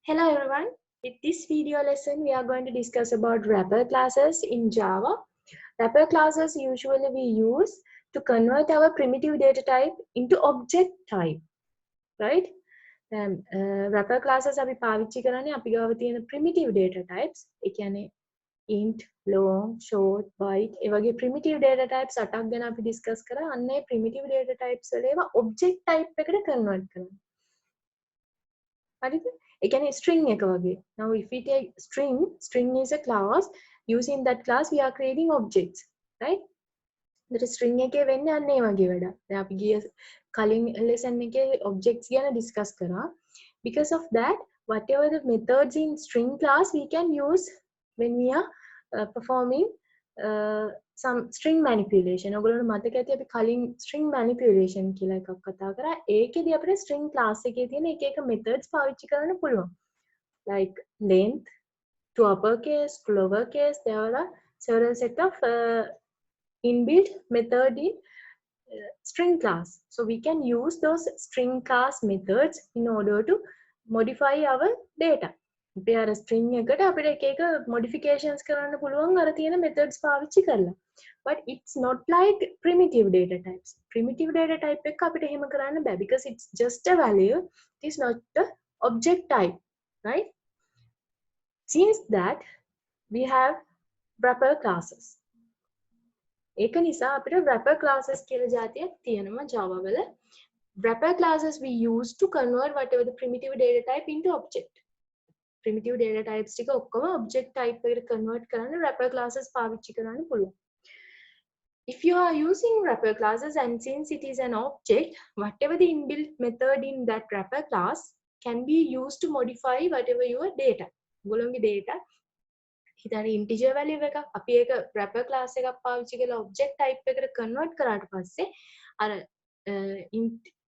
Hello everyone. In this video lesson, we are going to discuss about wrapper classes in Java. Wrapper classes usually we use to convert our primitive data type into object type, right? Wrapper classes අපි පාවිච්චි කරන්නේ අපි ගාව තියෙන primitive data types. ඒ කියන්නේ int, long, short, byte ඒ වගේ primitive data types 8ක් ගැන අපි discuss කරා. අන්න ඒ primitive data types වල ඒවා object type එකට convert කරනවා. හරිද? ඒ කියන්නේ string එක වගේ. Now if we take string is a class. Using that class we are creating objects, right? that string එකේ වෙන්නේ අන්න ඒ වගේ වැඩක්. දැන් අපි ගිය කලින් lesson එකේ objects ගැන discuss කරා. Because of that, whatever the methods in string class we can use when we are performing some string manipulation. ඔයගොල්ලෝ මතක ඇති අපි කලින් string manipulation කියලා එකක් කතා කරා. ඒකෙදී අපිට string class එකේ තියෙන එක එක methods පාවිච්චි කරන්න පුළුවන්. Like length to uppercase to lowercase, there are several set of inbuilt method in string class. So we can use those string class methods in order to modify our data. අපි අර string එකට අපිට එක එක modifications කරන්න පුළුවන් අර තියෙන methods පාවිච්චි කරලා. But it's not like primitive data types. Primitive data type එක අපිට එහෙම කරන්න බෑ because it's just a value. It is not the object type, right? Since that we have wrapper classes. ඒක නිසා අපිට wrapper classes කියලා જાතියක් තියෙනවා Java වල. Wrapper classes we use to convert whatever the primitive data type into object. Primitive data types ටික ඔක්කොම object type එකට convert කරන්න wrapper classes පාවිච්චි කරන්න පුළුවන්. If you are using wrapper classes and since it is an object, whatever the inbuilt method in that wrapper class can be used to modify whatever your data. ඔයගොල්ලෝගේ data හිතන්න integer value එකක් අපි ඒක wrapper class එකක් පාවිච්චි කරලා object type එකට convert කරාට පස්සේ අර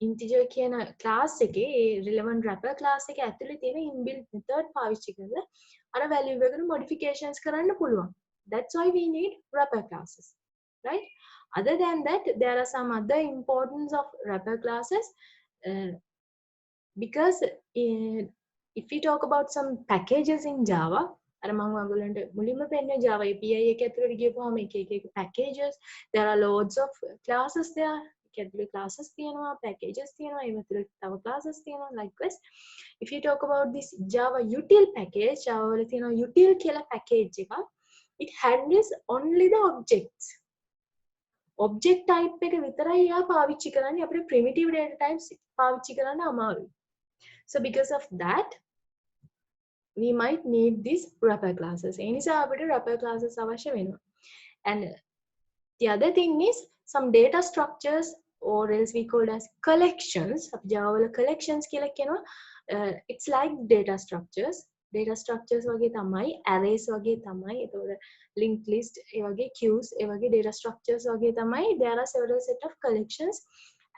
integer කියන class එකේ ඒ relevant wrapper class එකේ ඇතුලේ තියෙන inbuilt method පාවිච්චි කරලා අර value එකට modifications කරන්න පුළුවන්. That's why we need wrapper classes, right? Other than that, there are some other importance of wrapper classes because if we talk about some packages in Java, අර මම ඔයගොල්ලන්ට මුලින්ම පෙන්නන Java API එක ඇතුළට ගියපුවාම එක එක packages, there are loads of classes there. ඒක ඇතුළේ classes තියෙනවා, packages තියෙනවා, ඒ ඇතුළේ තව classes තියෙනවා. Likewise, if you talk about this Java util package, Java වල තියෙනවා util කියලා package එක, it handles only the objects. Object type එක විතරයි යා පාවිච්චි කරන්නේ. අපිට primitive data types පාවිච්චි කරන්න අමාරුයි. So because of that, we might need these wrapper classes. ඒ නිසා අපිට wrapper classes අවශ්‍ය වෙනවා. And the other thing is some data structures or else we call as collections. අපි Java වල collections කියලා කියනවා. It's like data structures. Data structures වගේ තමයි, arrays වගේ තමයි. ඒතකොට linked list ඒ වගේ queues ඒ වගේ data structures වගේ තමයි. There are several set of collections,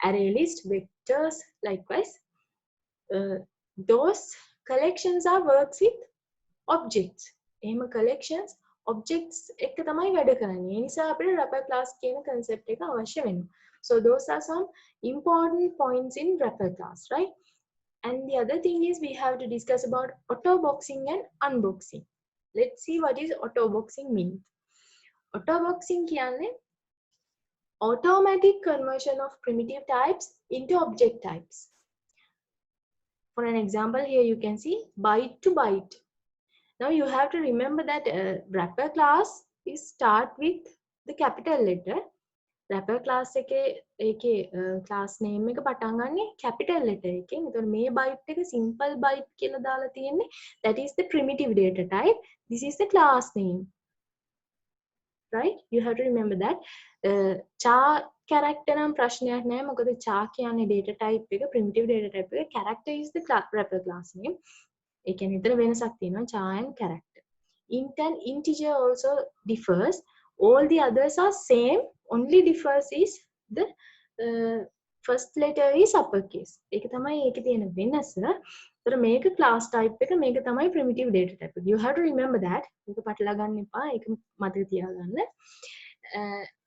array list, vectors, likewise. Those collections are works with objects. එහෙම collections objects එක්ක තමයි වැඩ කරන්නේ. ඒ නිසා අපිට wrapper class කියන concept එක අවශ්‍ය වෙනවා. So those are some important points in wrapper class, right? And the other thing is we have to discuss about autoboxing and unboxing. Let's see what is autoboxing means. Autoboxing කියන්නේ automatic conversion of primitive types into object types. For an example, here you can see byte to byte. Now you have to remember that wrapper class is start with the capital letter. Wrapper class එකේ class name එක පටන් ගන්නේ capital letter එකෙන්. එතකොට මේ byte එක simple byte කියලා දාලා තියෙන්නේ. That is the primitive data type. This is the class name. Right? You have to remember that. char character නම් ප්‍රශ්නයක් නැහැ. මොකද char කියන්නේ data type එක, primitive data type එක. Character is the wrapper class name. ඒ කියන්නේ විතර වෙනසක් තියෙනවා char and character. Int and integer also differs. All the others are same. Only differs is the first letter is uppercase. ඒක තමයි ඒකේ තියෙන වෙනස. ඒතර මේක class type එක, මේක තමයි primitive data type. You have to remember that. මේක පටලවා ගන්න එපා. ඒක මතක තියාගන්න.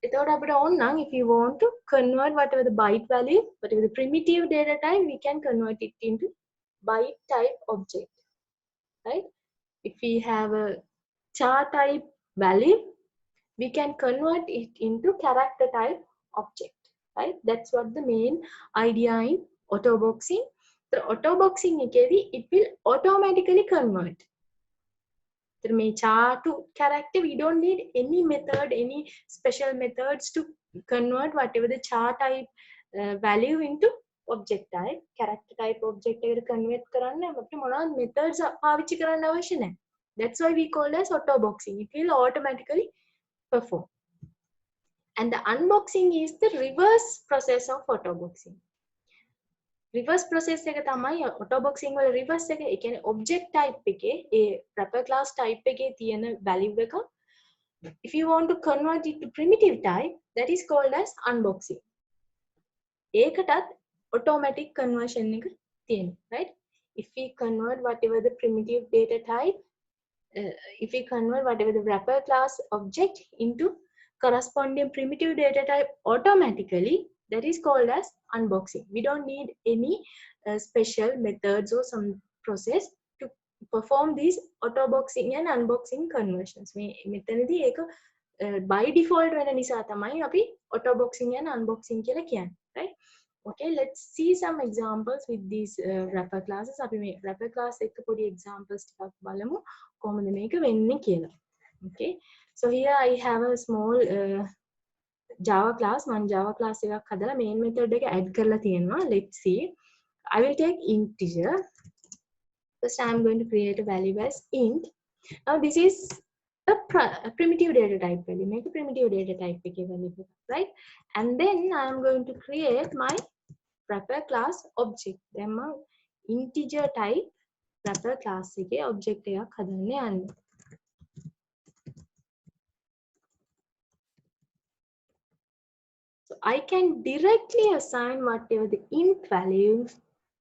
එතකොට අපිට ඕන නම් if you want to convert whatever the byte value, whatever the primitive data type, we can convert it into byte type object. right? If we have a char type value, we can convert it into character type object, right? That's what the main idea in autoboxing. The autoboxing it will automatically convert. The char to character, we don't need any method, any special methods to convert whatever the char type value into object type. Character type object එකට convert කරන්න අපිට මොනවද methods පාවිච්චි කරන්න අවශ්‍ය නැහැ. That's why we call as autoboxing. It will automatically perform. And the unboxing is the reverse process of autoboxing. Reverse process එක තමයි autoboxing වල reverse එක. ඒ කියන්නේ object type එකේ ඒ wrapper class type එකේ තියෙන value එක if you want to convert it to primitive type, that is called as unboxing. ඒකටත් automatic conversion එක තියෙනවා, right? If we convert whatever the primitive data type, if we convert whatever the wrapper class object into corresponding primitive data type automatically, that is called as unboxing. We don't need any special methods or some process to perform these autoboxing and unboxing conversions. මෙතනදී ඒක by default වෙන නිසා තමයි අපි autoboxing and unboxing කියලා කියන්නේ, right? Okay, let's see some examples with these wrapper classes. අපි මේ wrapper class එක පොඩි examples ටිකක් බලමු කොහොමද මේක වෙන්නේ කියලා. Okay, so here I have a small Java class. මම Java class එකක් හදලා main method එක add කරලා තියෙනවා. Let's see. I will take integer. First I am going to create a value as int. Now this is a primitive data type value. Make a primitive data type value, right? And then I am going to create my wrapper class object. Then integer type wrapper class එකේ object එකක් හදන්න යන්නේ. So I can directly assign whatever the int value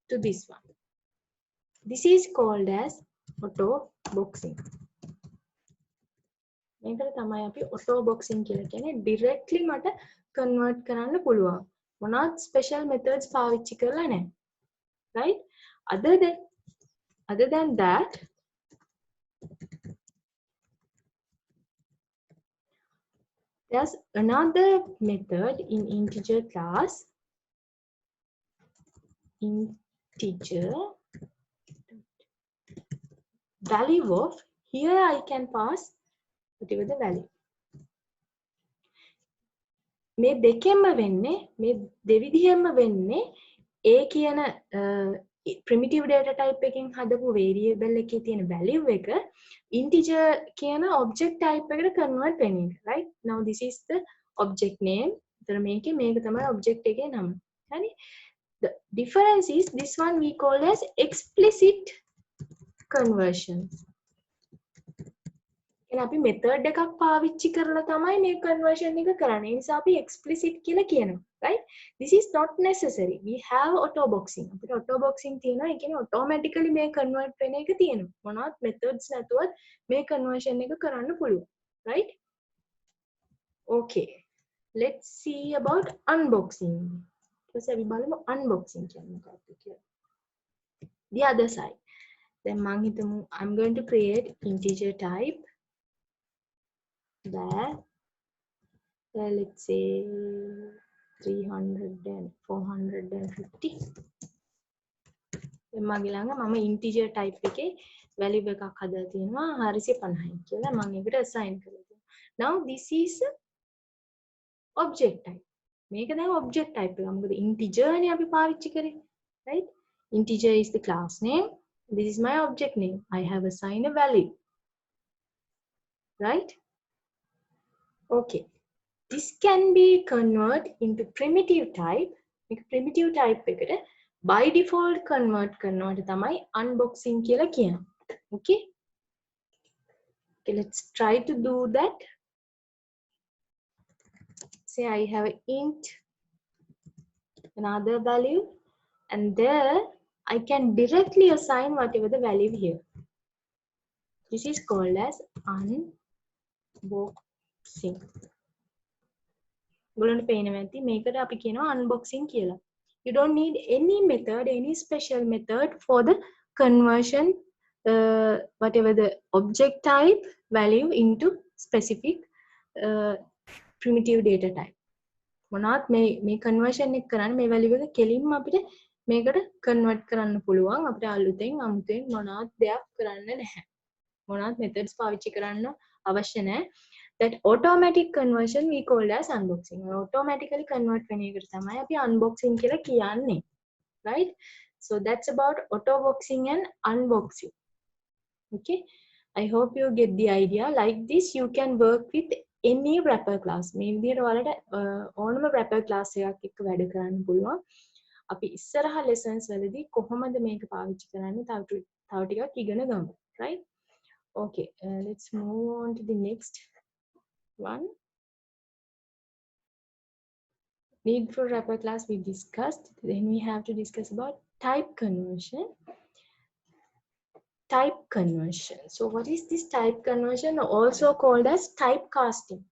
to this one. This is called as auto boxing. මේකට තමයි අපි auto boxing කියලා කියන්නේ. Directly මට convert කරන්න පුළුවන්. මොනවත් special methods පාවිච්චි කරලා නැහැ. Right? Other than that, there's another method in integer class. Integer value of, here I can pass whatever the value. මේ දෙකෙන්ම වෙන්නේ, මේ දෙවිධයෙන්ම වෙන්නේ a කියන primitive data type එකෙන් හදපු variable එකේ තියෙන value එක integer කියන object type එකට convert වෙන එක, right? Now this is the object name. ඒතර මේක තමයි object එකේ නම. හරි? The difference is this one we call as explicit conversion. එහෙනම් අපි method එකක් පාවිච්චි කරලා තමයි මේ conversion එක කරන්නේ. ඒ නිසා අපි explicit කියලා කියනවා, right? This is not necessary. We have auto boxing. අපිට auto boxing තියෙනවා. ඒ කියන්නේ automatically මේ convert වෙන එක තියෙනවා. මොනවත් methods නැතුවත් මේ conversion එක කරන්න පුළුවන්, right? Okay. Let's see about unboxing. ඊට අපි බලමු unboxing කියන්නේ මොකක්ද කියලා. The other side. Then මම හිතමු I'm going to create integer type that let's say 300 and 450. then මගේ ළඟ මම integer type එකේ value එකක් හදලා තියෙනවා 450යි කියලා මම ඒකට assign කරලා තියෙනවා. Now this is object type. මේක දැන් object type එක. මොකද integer නේ අපි පාවිච්චි කරේ, right? Integer is the class name. This is my object name. I have assigned a value, right? Okay. This can be converted into primitive type. Make primitive type එකට by default convert කරනවට තමයි unboxing කියලා කියනවා. Okay? Okay, let's try to do that. Say I have an int, another value, and there I can directly assign whatever the value here. This is called as unboxing. ඔයගොල්ලන්ට පේනවා ඇති මේකට අපි කියනවා unboxing කියලා. You don't need any method, any special method for the conversion whatever the object type value into specific primitive data type. මොනවත් මේ conversion එක කරන්න මේ වැලියු එක කෙලින්ම අපිට මේකට කන්වර්ට් කරන්න පුළුවන්. අපිට අලුතෙන් අමුතෙන් මොනවත් දෙයක් කරන්න නැහැ. මොනවත් methods පාවිච්චි කරන්න අවශ්‍ය නැහැ. That automatic conversion we call as unboxing. Automatically convert වෙන එකට තමයි අපි unboxing කියලා කියන්නේ. Right? So that's about autoboxing and unboxing. Okay? I hope you get the idea. Like this, you can work with any wrapper class. මේ විදිහට ඔයාලට ඕනම wrapper class එකක් එක්ක වැඩ කරන්න පුළුවන්. අපි ඉස්සරහ lessons වලදී කොහොමද මේක පාවිච්චි කරන්නේ තව ටිකක් ඉගෙන ගමු. Right? Okay, let's move on to the next one. Need for wrapper class we discussed. Then we have to discuss about type conversion. Type conversion. So what is this type conversion? Also called as typecasting.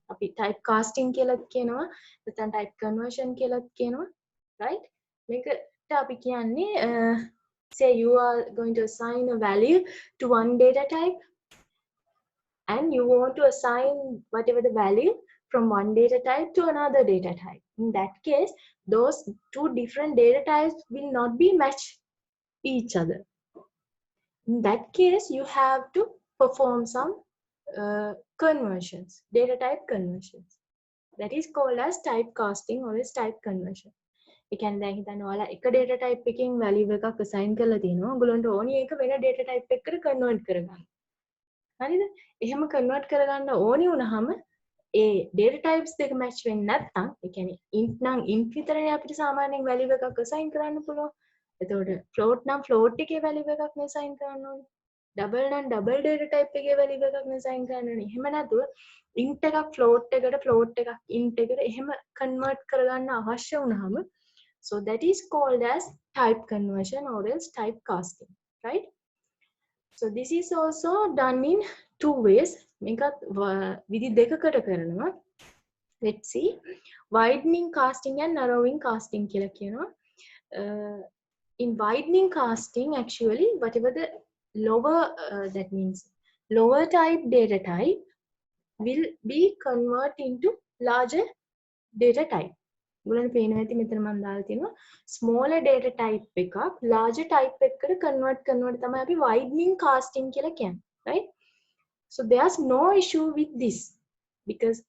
අපි typecasting කියලාත් කියනවා. නැත්නම් type conversion කියලාත් කියනවා. Right? මේකට අපි කියන්නේ say you are going to assign a value to one data type and you want to assign whatever the value from one data type to another data type. In that case, those two different data types will not be matched each other. In that case, you have to perform some conversions, data type conversions. That is called as typecasting or as type conversion. ඒ කියන්නේ දැන් හිතන්න ඔයාලා එක data type එකකින් value එකක් assign කරලා තියෙනවා. ඔයගොල්ලන්ට ඕනි ඒක වෙන data type එකකට convert කරගන්න. හරිද? එහෙම convert කරගන්න ඕනි වුණාම ඒ data types දෙක match වෙන්නේ නැත්නම් ඒ කියන්නේ int නම් int විතරනේ අපිට සාමාන්‍යයෙන් value එකක් assign කරන්න පුළුවන්. එතකොට float නම් float එකේ value එකක් නේ assign කරන්න ඕනේ. double නම් double data type එකේ value එකක් නේ assign කරන්න ඕනේ. එහෙම නැතුව int එකක් float එකට float එකක් int එකට එහෙම convert කරගන්න අවශ්‍ය වුණාම so that is called as type conversion or else typecasting, right? So this is also done in two ways. මේකත් විදි දෙකකට කරනවා. Let's see. Widening casting and narrowing casting කියලා කියනවා. In widening casting, actually, whatever the lower, that means lower type data type will be converted into larger data type. ඔයගොල්ලන්ට පේනවා ඇති මෙතන මම දාලා තියෙනවා smaller data type එකක් larger type එකකට convert කරනවට තමයි අපි widening casting කියලා කියන්නේ, right? So there's no issue with this because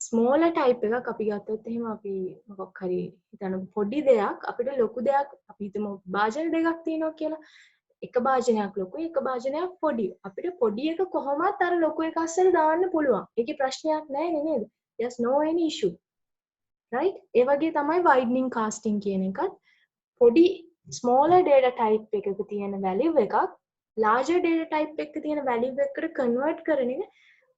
smaller type එකක් අපි ගත්තොත් එහෙම අපි මොකක් හරි හිතන්න පොඩි දෙයක් අපිට ලොකු දෙයක් අපි හිතමු භාජන දෙකක් තියෙනවා කියලා එක භාජනයක් ලොකුයි එක භාජනයක් පොඩි අපිට පොඩි එක කොහොමවත් අර ලොකු එක අස්සට දාන්න පුළුවන් ඒකේ ප්‍රශ්නයක් නැහැ නේද? There's no any issue. Right? ඒ වගේ තමයි widening casting කියන එකත් පොඩි smaller data type එකක තියෙන value එකක් larger data type එකක තියෙන value එකකට convert කරන එක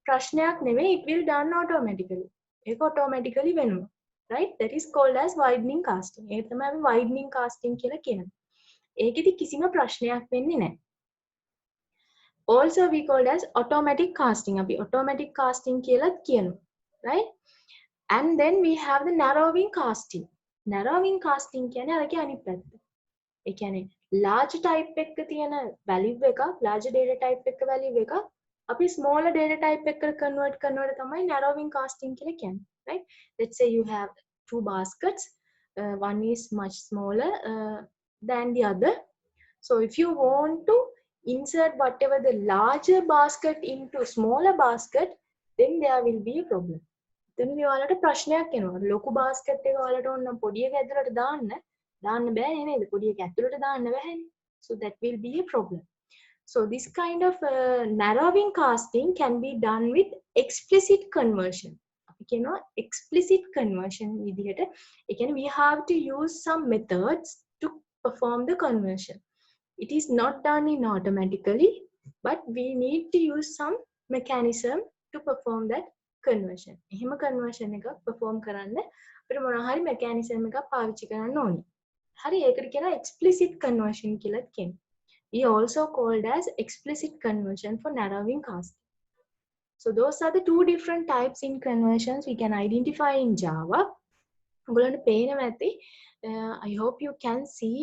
ප්‍රශ්නයක් නෙවෙයි, it will done automatically. ඒක automatically වෙනවා. Right? That is called as widening casting. ඒක තමයි අපි widening casting කියලා කියන්නේ. ඒකෙදි කිසිම ප්‍රශ්නයක් වෙන්නේ නැහැ. Also we called as automatic casting. අපි automatic casting කියලාත් කියනවා. Right? And then we have the narrowing casting. Narrowing casting කියන්නේ අරගේ අනිත් පැත්ත. ඒ කියන්නේ large type එකක තියෙන value එක, large data type එකක value එක අපි smaller data type එකකට convert කරනවට තමයි narrowing casting කියලා කියන්නේ. Right? Let's say you have two baskets. One is much smaller than the other. So if you want to insert whatever the larger basket into smaller basket, then there will be a problem. එතනදී ඔයාලට ප්‍රශ්නයක් එනවා. ලොකු basket එක ඔයාලට ඕන නම් පොඩි එක ඇතුළට දාන්න බෑ නේද? පොඩි එක ඇතුළට දාන්න බෑනේ. So that will be a problem. So this kind of narrowing casting can be done with explicit conversion. අපි කියනවා explicit conversion විදිහට. ඒ කියන්නේ we have to use some methods to perform the conversion. It is not done in automatically, but we need to use some mechanism to perform that conversion. එහෙම conversion එකක් perform කරන්න අපිට මොනවා හරි mechanism එකක් පාවිච්චි කරන්න ඕනේ. හරි ඒකට කියනවා explicit conversion කියලා කියනවා. We also called as explicit conversion for narrowing casting. So those are the two different types in conversions we can identify in Java. ඔයගොල්ලන්ට පේනවා ඇති. I hope you can see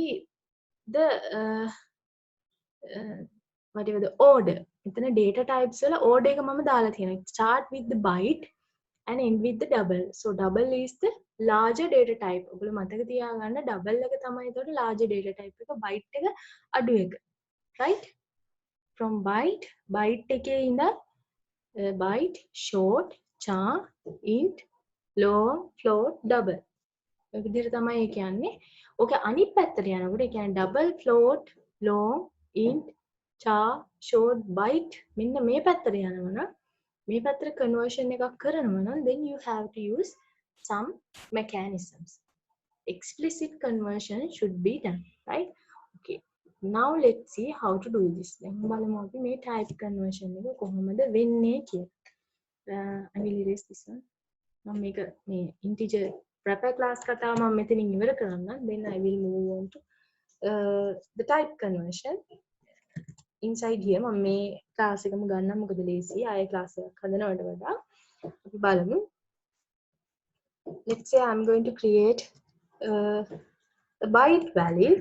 the whatever the order. මෙතන data types වල order එක මම දාලා තියෙනවා. Start with the byte and end with the double. So double is the larger data type. ඔයගොල්ලෝ මතක තියාගන්න double එක තමයි ඒතකොට larger data type එක, byte එක අඩු එක. Right? From byte එකේ ඉඳන් byte, short, char, int, long, float, double. ඔය විදිහට තමයි ඒ කියන්නේ. ඕක අනිත් පැත්තට යනකොට ඒ කියන්නේ double, float, long, int, char, short, byte මෙන්න මේ පැත්තට යනවා නම් මේ පැත්තට conversion එකක් කරනවා නම් then you have to use some mechanisms. Explicit conversion should be done, right? Okay. Now let's see how to do this. දැන් බලමු අපි මේ type conversion එක කොහොමද වෙන්නේ කියලා. I will erase this one. මම මේක මේ integer wrapper class කතාව මම මෙතනින් ඉවර කරන්නම්. Then I will move on to the type conversion. Inside here මම මේ class එකම ගන්නම් මොකද ලේසි. ආයෙ class එකක් හදනවට වඩා අපි බලමු. Let's say I'm going to create a byte value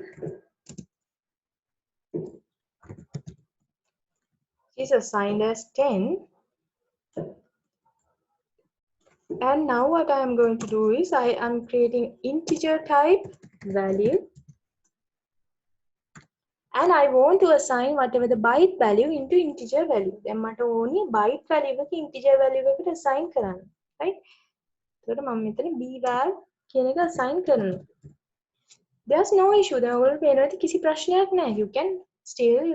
is assigned as 10. And now what I am going to do is I am creating integer type value and I want to assign whatever the byte value into integer value. Then මට ඕනේ byte value එක integer value එකට assign කරන්න. Right? එතකොට මම මෙතන bval කියන එක assign කරනවා. There's no issue. දැන් ඔයගොල්ලෝ පේනවා කිසි ප්‍රශ්නයක් නැහැ. You can still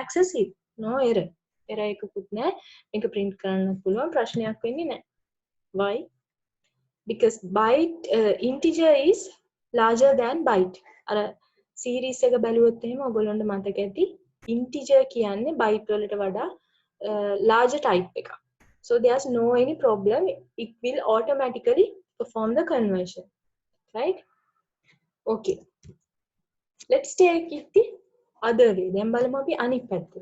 access it. No error. error එකකුත් නැහැ. මේක print කරන්නත් පුළුවන්. ප්‍රශ්නයක් වෙන්නේ නැහැ. Why? Because byte integer is larger than byte. අර series එක බැලුවොත් එහෙම ඔයගොල්ලන්ට මතක ඇති integer කියන්නේ byte වලට වඩා larger type එකක්. So there's no any problem. It will automatically perform the conversion. Right? Okay. Let's take it the other way. දැන් බලමු අපි අනිත් පැත්ත.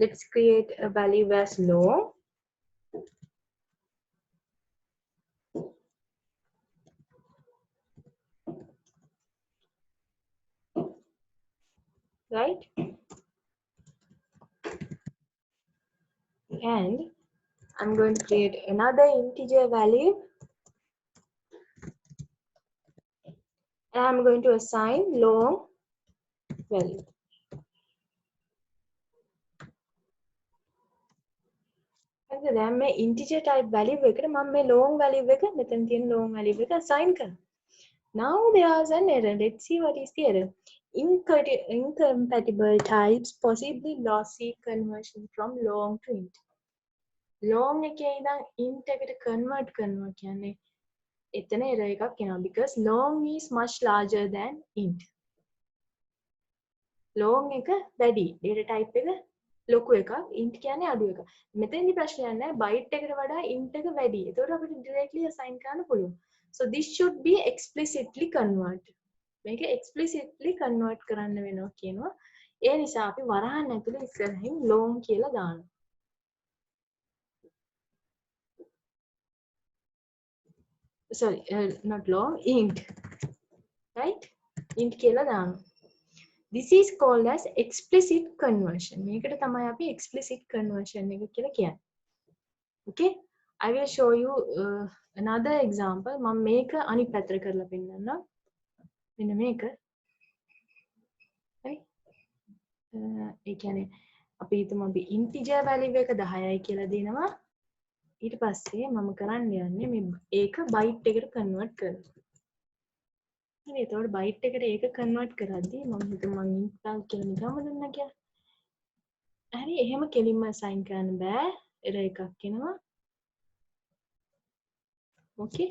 Let's create a value as long. Right? And I'm going to create another integer value and I'm going to assign long value. And then my integer type value එකට මම මේ long value එක මෙතන තියෙන long value එක assign කරනවා. Now there's an error. Let's see what is the error. Incompatible types, possibly lossy conversion from long to int. Long එකේ ඉඳන් int එකට convert කරනවා කියන්නේ එතන error එකක් එනවා because long is much larger than int. long එක වැඩි data type එක ලොකු එකක් int කියන්නේ අඩු එකක්. මෙතෙන්දි ප්‍රශ්නයක් නැහැ byte එකට වඩා int එක වැඩි. ඒතකොට අපිට directly assign කරන්න පුළුවන්. So this should be explicitly converted. මේක explicitly convert කරන්න වෙනවා කියනවා. ඒ නිසා අපි වරහන් ඇතුලේ ඉස්සරහින් long කියලා දානවා. Sorry, not long, int. Right? int කියලා දානවා. This is called as explicit conversion. මේකට තමයි අපි explicit conversion එක කියලා කියන්නේ. Okay? I will show you another example. මම මේක අනිත් පැත්තට කරලා පෙන්නන්නම්. මෙන්න මේක. හරි? ඒ කියන්නේ අපි හිතමු අපි integer value එක 10යි කියලා දෙනවා. ඊට පස්සේ මම කරන්න යන්නේ මේ ඒක byte එකට convert කරනවා. හරි එතකොට byte එකට ඒක convert කරද්දී මම හිතමු මම int කියලා නිකම්ම දුන්නා කියලා. හරි එහෙම කෙලින්ම assign කරන්න බෑ. error එකක් එනවා. Okay?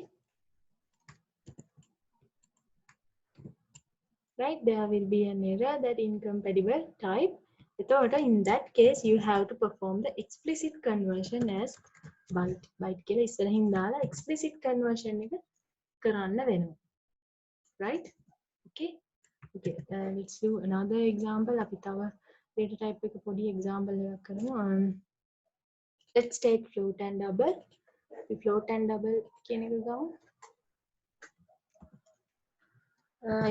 Right, there will be an error that incompatible type. In that case, you have to perform the explicit conversion as byte. Byte කියලා ඉස්සරහින් දාලා explicit conversion එක කරන්න වෙනවා. Right? Okay. Okay. Let's do another example. අපි තව data type එක පොඩි example එකක් කරමු. Let's take float and double. අපි float and double කියන එක ගමු.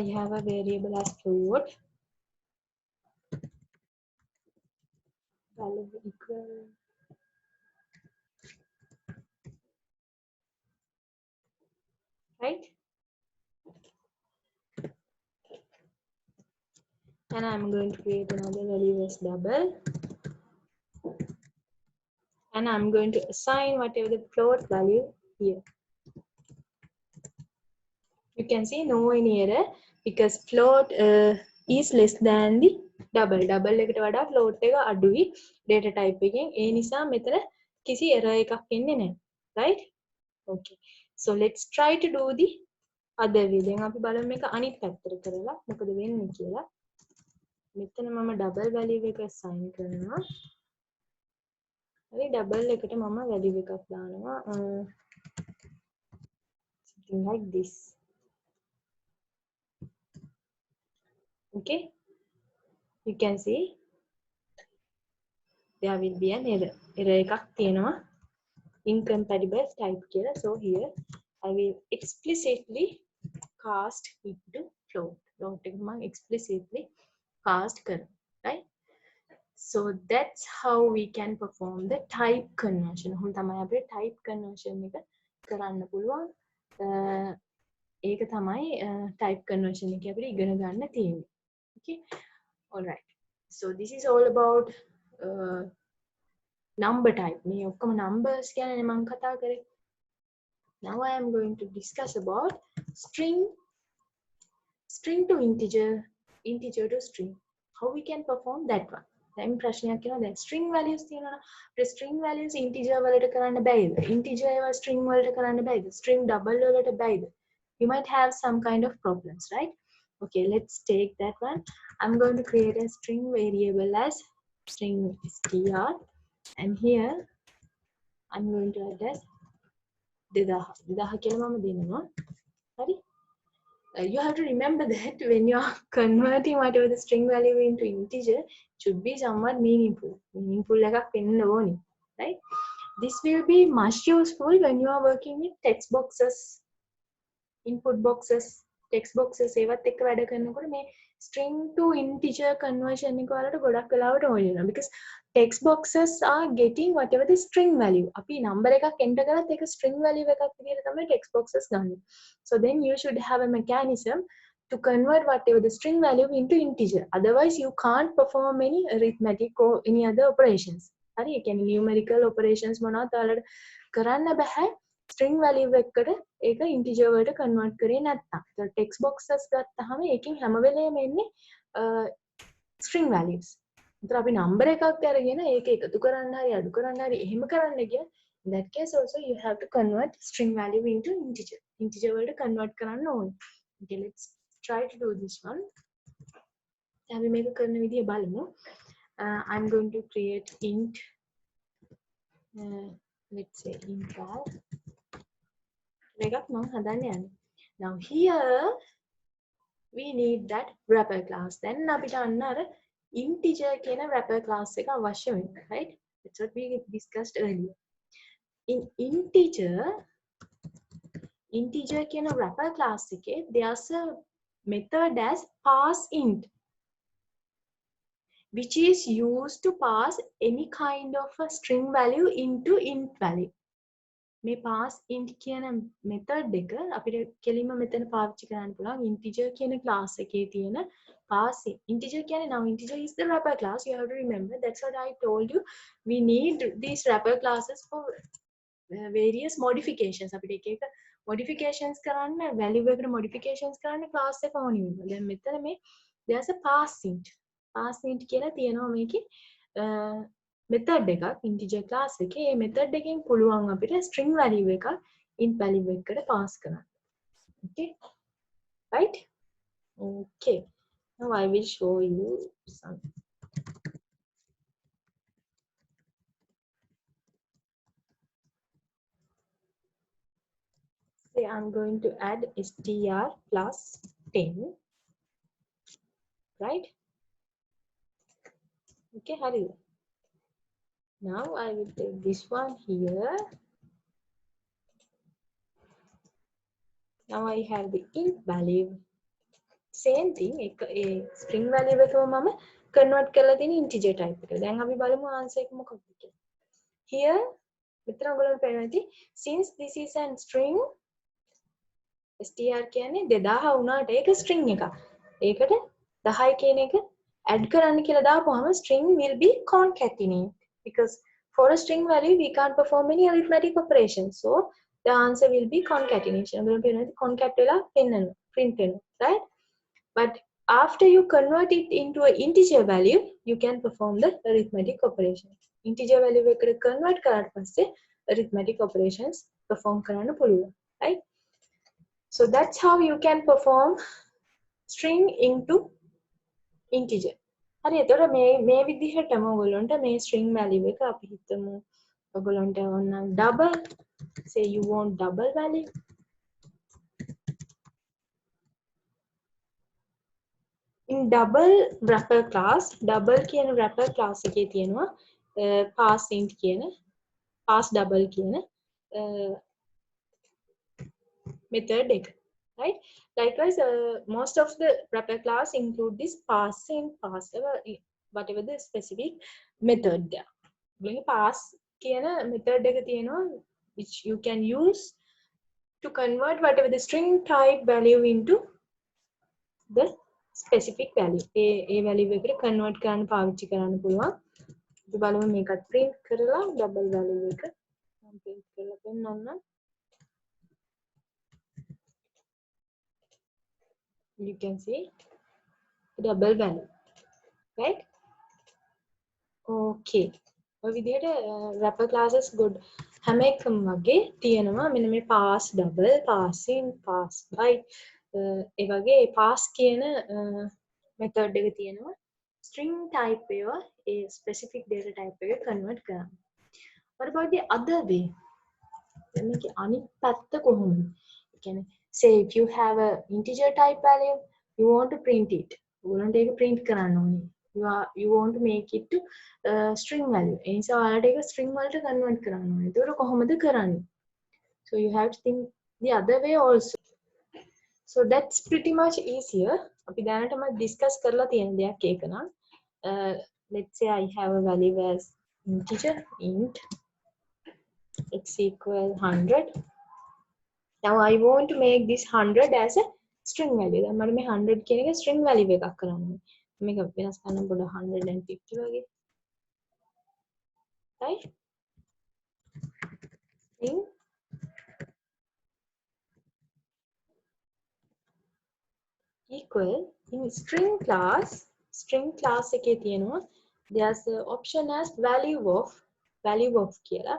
You have a variable as float value equal right, and I'm going to create another value as double, and I'm going to assign whatever the float value here. You can see no any error because float is less than the double. Double එකට වඩා float එක අඩුයි data type එකෙන්. ඒ නිසා මෙතන කිසි error එකක් එන්නේ නැහැ. Right? Okay. So let's try to do the other way. දැන් අපි බලමු මේක අනිත් පැත්තට කරලා මොකද වෙන්නේ කියලා. මෙතන මම double value එක assign කරනවා. හරි double එකට මම value එකක් දානවා. Something like this. Okay, you can see there will be an error. Error එකක් තියෙනවා incompatible type කියලා. So here I will explicitly cast into float. Float එක මම explicitly cast කරනවා. Right? So that's how we can perform the type conversion. ඔහොම තමයි අපිට type conversion එක කරන්න පුළුවන්. ඒක තමයි type conversion එක අපිට ඉගෙන ගන්න තියෙන්නේ. Okay, all right. So this is all about number type. මේ ඔක්කොම numbers ගැන මම කතා කරේ. Now I am going to discuss about string to integer, integer to string. How we can perform that one. දැන් ප්‍රශ්නයක් කියනවා දැන් string values තියෙනවා. අපිට string values integer වලට කරන්න බැයිද? Integer ඒවා string වලට කරන්න බැයිද? String double වලට බැයිද? You might have some kind of problems, right? Okay, let's take that one. I'm going to create a string variable as string str, and here I'm going to add as 2000 කියලා මම දෙනවා. හරි? You have to remember that when you are converting whatever the string value into integer, it should be somewhat meaningful. Meaningful එකක් වෙන්න ඕනේ, right? This will be much useful when you are working with text boxes, input boxes, text boxes ඒවත් එක්ක වැඩ කරනකොට මේ string to integer conversion එක වලට ගොඩක් වෙලාවට ඕනේ වෙනවා because text boxes are getting whatever the string value. අපි number එකක් enter කරත් ඒක string value එකක් විදිහට තමයි text boxes ගන්න. So then you should have a mechanism to convert whatever the string value into integer. Otherwise you can't perform any arithmetic or any other operations. හරි ඒ කියන්නේ numerical operations මොනවද ඔයාලට කරන්න බෑ string value එකකට ඒක integer වලට convert කරේ නැත්තම්. So text boxes ගත්තාම ඒකෙන් හැම වෙලේම එන්නේ string values. ඒතර අපි number එකක් අරගෙන ඒක එකතු කරන්න හරි අඩු කරන්න හරි එහෙම කරන්න ගියා. In that case also you have to convert string value into integer. Integer වලට convert කරන්න ඕනේ. Okay, let's try to do this one. අපි මේක කරන විදිය බලමු. I'm going to create int let's say int val එකක් මම හදන්න යන්නේ. Now here we need that wrapper class. Then අපිට අන්න අර integer කියන wrapper class එක අවශ්‍ය වෙනවා, right? That's what we discussed earlier. In integer කියන wrapper class එකේ there's a method as parseInt, which is used to pass any kind of a string value into int value. මේ parseInt කියන method එක අපිට කෙලින්ම මෙතන පාවිච්චි කරන්න පුළුවන් integer කියන class එකේ තියෙන parseInt. Integer කියන්නේ now integer is the wrapper class. You have to remember. That's what I told you. We need these wrapper classes for various modifications. අපිට එක එක modifications කරන්න value එකට modifications කරන්න class එක ඕනි වෙනවා. දැන් මෙතන මේ there's a parseInt. parseInt කියලා තියෙනවා මේකේ method එකක් integer class එකේ. මේ method එකෙන් පුළුවන් අපිට string value එකක් int value එකකට pass කරන්න. Okay, right? Okay, now I will show you some. Say I'm going to add str plus 10, right? Okay, hurry. Now I will take this one here. Now I have the int value. Same thing, a string value එකම මම convert කරලා තියෙන integer type එකට. දැන් අපි බලමු answer එක මොකක්ද කියලා. Here මෙතන ඔයගොල්ලන්ට පේනවා ඇති since this is a string str කියන්නේ 2000 වුණාට ඒක string එකක්. ඒකට 10 කියන එක add කරන්න කියලා දාපුවාම string will be concatenate because for a string value we can't perform any arithmetic operation. So the answer will be concatenation. ඔයගොල්ලන්ට පේනවා ඇති concat වෙලා පෙන්නනවා print වෙනවා, right? But after you convert it into an integer value, you can perform the arithmetic operations. Integer value එකට convert කරාට පස්සේ arithmetic operations perform කරන්න පුළුවන්, right? So that's how you can perform string into integer. හරි එතකොට මේ විදිහටම ඔයගොල්ලන්ට මේ string value එක අපි හිතමු ඔයගොල්ලන්ට ඕන double, say you want double value. In double wrapper class, double කියන wrapper class එකේ තියෙනවා pass int කියන pass double කියන method එක, right? Likewise, most of the wrapper class include this pass int, pass whatever the specific method there. Pass කියන method එක තියෙනවා which you can use to convert whatever the string type value into the specific value. A value එකට convert කරන්න පාවිච්චි කරන්න පුළුවන්. අපි බලමු මේකත් print කරලා double value එක මම print කරලා පෙන්නන්නම්. You can see double value, right? Okay. ඔය විදිහට wrapper classes good හැම එකම වගේ තියෙනවා මෙන්න මේ pass double, pass in, pass by ඒ වගේ pass කියන method එක තියෙනවා string type ඒවා ඒ specific data type එක convert කරන්න. What about the other way? දැන් මේකේ අනිත් පැත්ත කොහොමද? ඒ කියන්නේ say if you have a integer type value, you want to print it. ඔයගොල්ලන්ට ඒක print කරන්න ඕනේ. You want to make it to string value. ඒ නිසා ඔයාලට ඒක string වලට convert කරන්න ඕනේ. ඒක කොහොමද කරන්නේ? So you have to think the other way also. So that's pretty much easier. අපි දැනටම discuss කරලා තියෙන දෙයක් ඒක නම් let's say I have a value as integer int x equal 100. Now I want to make this 100 as a string value. දැන් මට මේ 100 කියන එක string value එකක් කරන්න ඕනේ. මේක වෙනස් කරන්න පොඩ 150 වගේ. Right? String equal in string class එකේ තියෙනවා there's an option as value of කියලා.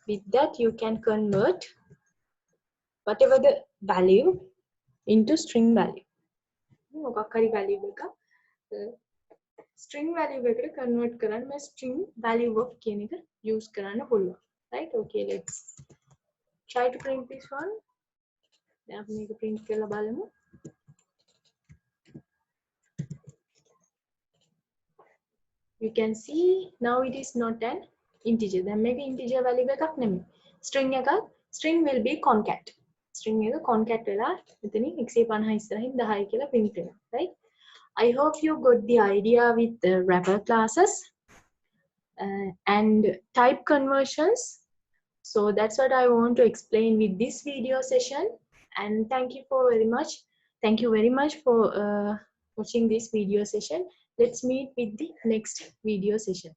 With that you can convert whatever the value into string value. මොකක් හරි value එකක් string value එකට convert කරන්න මේ string value of කියන එක use කරන්න පුළුවන්. Right? Okay, let's try to print this one. දැන් අපි මේක print කරලා බලමු. You can see now it is not an integer. Then maybe integer value එකක් නෙමෙයි. String will be concat. String එක concat වෙලා මෙතනින් 150 ඉස්සරහින් 10 කියලා print වෙනවා. Right? I hope you got the idea with the wrapper classes and type conversions. So that's what I want to explain with this video session. And thank you very much for watching this video session. Let's meet with the next video session.